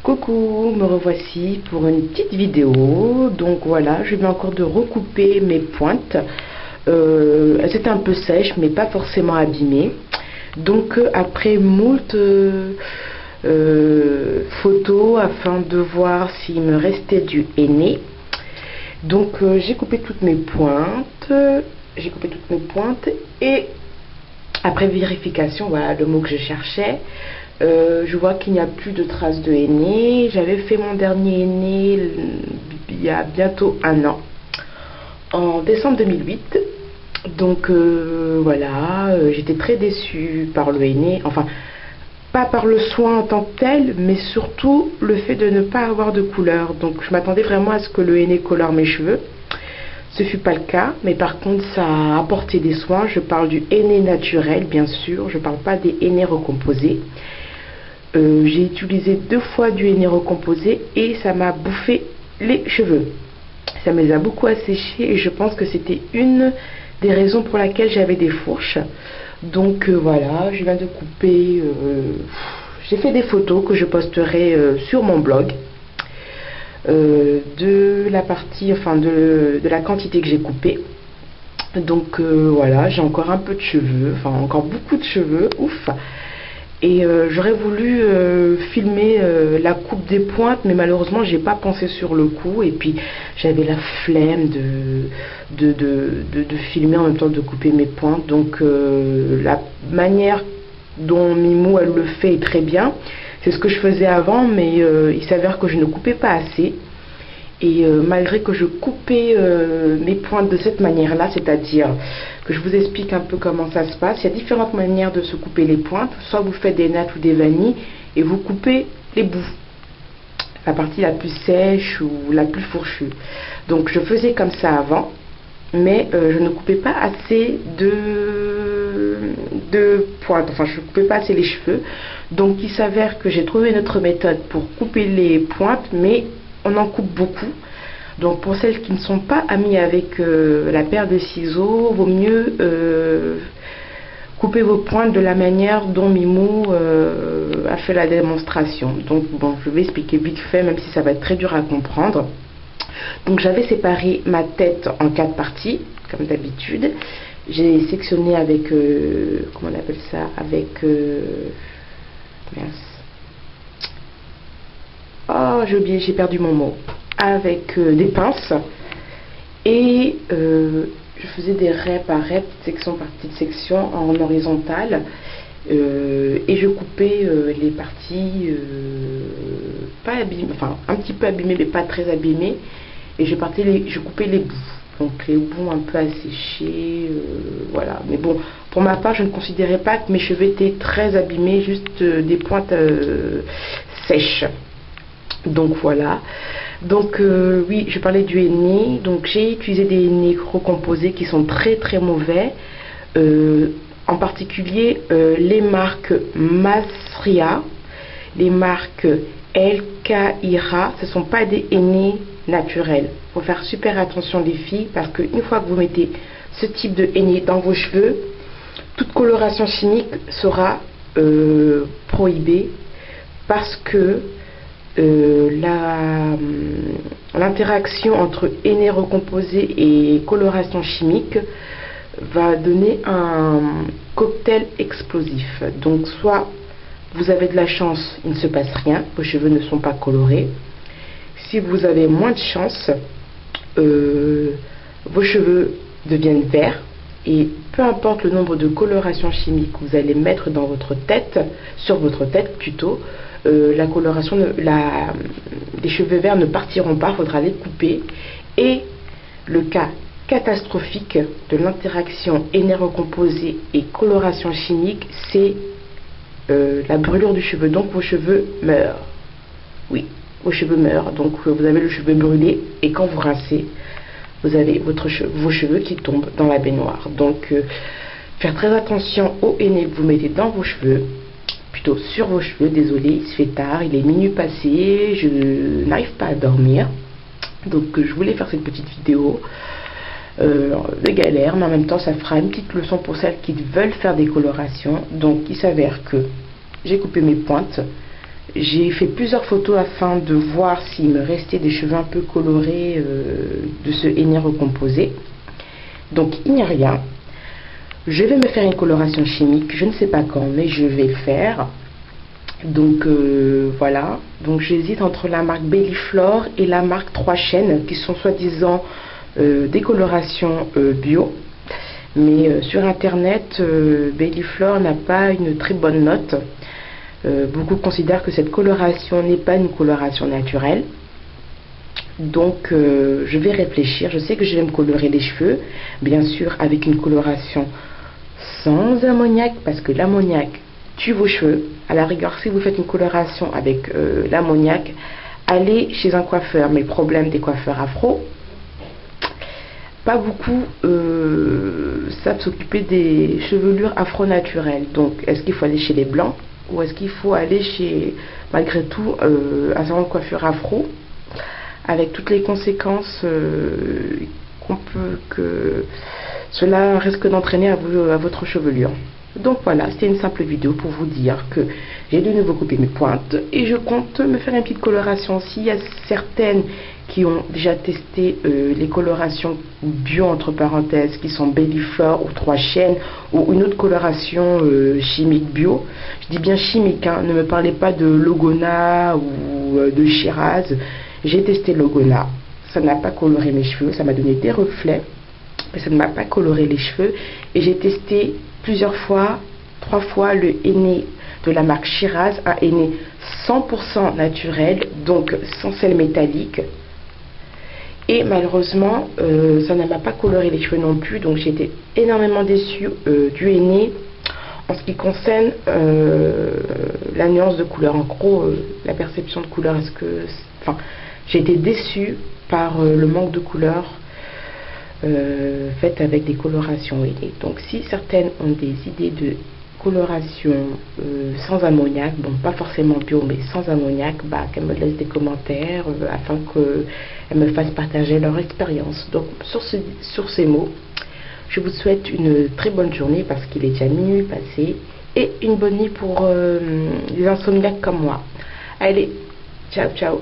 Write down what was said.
Coucou, me revoici pour une petite vidéo. Donc voilà, je viens encore de recouper mes pointes. Elles étaient un peu sèches mais pas forcément abîmées. Donc après moult photos afin de voir s'il me restait du henné. Donc j'ai coupé toutes mes pointes. Et après vérification, voilà le mot que je cherchais. Je vois qu'il n'y a plus de traces de henné. J'avais fait mon dernier henné il y a bientôt un an, en décembre 2008. Donc voilà, j'étais très déçue par le henné. Enfin, pas par le soin en tant que tel, mais surtout le fait de ne pas avoir de couleur. Donc je m'attendais vraiment à ce que le henné colore mes cheveux. Ce fut pas le cas, mais par contre ça a apporté des soins. Je parle du henné naturel, bien sûr. Je parle pas des henné recomposés. J'ai utilisé 2 fois du henné recomposé et ça m'a bouffé les cheveux. Ça me les a beaucoup asséchés et je pense que c'était une des raisons pour laquelle j'avais des fourches. Donc voilà, je viens de couper. J'ai fait des photos que je posterai sur mon blog. De la partie, enfin de la quantité que j'ai coupée. Donc voilà, j'ai encore un peu de cheveux, enfin encore beaucoup de cheveux, ouf. Et j'aurais voulu filmer la coupe des pointes, mais malheureusement j'ai pas pensé sur le coup. Et puis j'avais la flemme de filmer en même temps de couper mes pointes. Donc la manière dont Mimou elle le fait est très bien. C'est ce que je faisais avant, mais il s'avère que je ne coupais pas assez. Et malgré que je coupais mes pointes de cette manière-là, c'est-à-dire que je vous explique un peu comment ça se passe. Il y a différentes manières de se couper les pointes. Soit vous faites des nattes ou des vanilles et vous coupez les bouts, la partie la plus sèche ou la plus fourchue. Donc je faisais comme ça avant, mais je ne coupais pas assez de pointes. Enfin, je ne coupais pas assez les cheveux. Donc il s'avère que j'ai trouvé une autre méthode pour couper les pointes, mais on en coupe beaucoup. Donc pour celles qui ne sont pas amies avec la paire de ciseaux, vaut mieux couper vos pointes de la manière dont Mimou a fait la démonstration. Donc bon, je vais expliquer vite fait, même si ça va être très dur à comprendre. Donc j'avais séparé ma tête en 4 parties, comme d'habitude. J'ai sectionné avec, comment on appelle ça, avec, mince. Oh, j'ai oublié, j'ai perdu mon mot. Avec des pinces. Et je faisais des raies par raies, petite section par petite section, en horizontale. Et je coupais les parties pas abîmées, enfin un petit peu abîmées, mais pas très abîmées. Et je coupais les bouts. Donc les bouts un peu asséchés, voilà. Mais bon, pour ma part, je ne considérais pas que mes cheveux étaient très abîmés, juste des pointes sèches. Donc voilà. Donc oui, je parlais du henné. Donc j'ai utilisé des henné recomposés qui sont très très mauvais. En particulier les marques Masria, les marques El Kaira. Ce ne sont pas des henné naturels. Il faut faire super attention les filles, parce qu'une fois que vous mettez ce type de henné dans vos cheveux, toute coloration chimique sera prohibée, parce que l'interaction entre henné recomposé et coloration chimique va donner un cocktail explosif. Donc soit vous avez de la chance, il ne se passe rien, vos cheveux ne sont pas colorés. Si vous avez moins de chance, vos cheveux deviennent verts. Et peu importe le nombre de colorations chimiques que vous allez mettre dans votre tête, sur votre tête plutôt, la coloration, les cheveux verts ne partiront pas, il faudra les couper. Et le cas catastrophique de l'interaction henné recomposé et coloration chimique, c'est la brûlure du cheveu. Donc vos cheveux meurent. Oui, vos cheveux meurent. Donc vous avez le cheveu brûlé et quand vous rincez, vous avez vos cheveux qui tombent dans la baignoire. Donc faire très attention au henné que vous mettez dans vos cheveux, plutôt sur vos cheveux. Désolé, il se fait tard, il est minuit passé, je n'arrive pas à dormir. Donc je voulais faire cette petite vidéo de galère, mais en même temps ça fera une petite leçon pour celles qui veulent faire des colorations. Donc il s'avère que j'ai coupé mes pointes, J'ai fait plusieurs photos afin de voir s'il me restait des cheveux un peu colorés de ce henné recomposé. Donc il n'y a rien. Je vais me faire une coloration chimique, je ne sais pas quand, mais je vais le faire. Donc voilà, donc j'hésite entre la marque Belliflore et la marque 3 Chaînes, qui sont soi-disant des colorations bio. Mais sur internet, Belliflore n'a pas une très bonne note. Beaucoup considèrent que cette coloration n'est pas une coloration naturelle. Donc je vais réfléchir. Je sais que je vais me colorer les cheveux, bien sûr avec une coloration sans ammoniac, parce que l'ammoniac tue vos cheveux. À la rigueur, si vous faites une coloration avec l'ammoniac, allez chez un coiffeur. Mais le problème des coiffeurs afro, pas beaucoup savent s'occuper des chevelures afro naturelles. Donc est-ce qu'il faut aller chez les blancs, ou est-ce qu'il faut aller chez, malgré tout, un salon de coiffure afro, avec toutes les conséquences que cela risque d'entraîner à votre chevelure. Donc voilà, c'était une simple vidéo pour vous dire que j'ai de nouveau coupé mes pointes et je compte me faire une petite coloration. S'il y a certaines qui ont déjà testé les colorations bio entre parenthèses, qui sont Belliflore ou 3 Chaînes, ou une autre coloration chimique bio, je dis bien chimique, hein, ne me parlez pas de Logona ou de Shiraz. J'ai testé Logona, ça n'a pas coloré mes cheveux, ça m'a donné des reflets, mais ça ne m'a pas coloré les cheveux. Et j'ai testé plusieurs fois, 3 fois, le henné de la marque Shiraz, un henné 100% naturel, donc sans sel métallique. Et malheureusement, ça ne m'a pas coloré les cheveux non plus, donc j'ai été énormément déçue du henné en ce qui concerne la nuance de couleur. En gros, la perception de couleur, j'ai été déçue par le manque de couleur faites avec des colorations henné. Donc si certaines ont des idées de coloration sans ammoniac, bon pas forcément bio mais sans ammoniac, bah qu'elles me laissent des commentaires afin qu'elles me fassent partager leur expérience. Donc sur ces mots, je vous souhaite une très bonne journée parce qu'il est déjà minuit passé, et une bonne nuit pour les insomniaques comme moi. Allez, ciao ciao.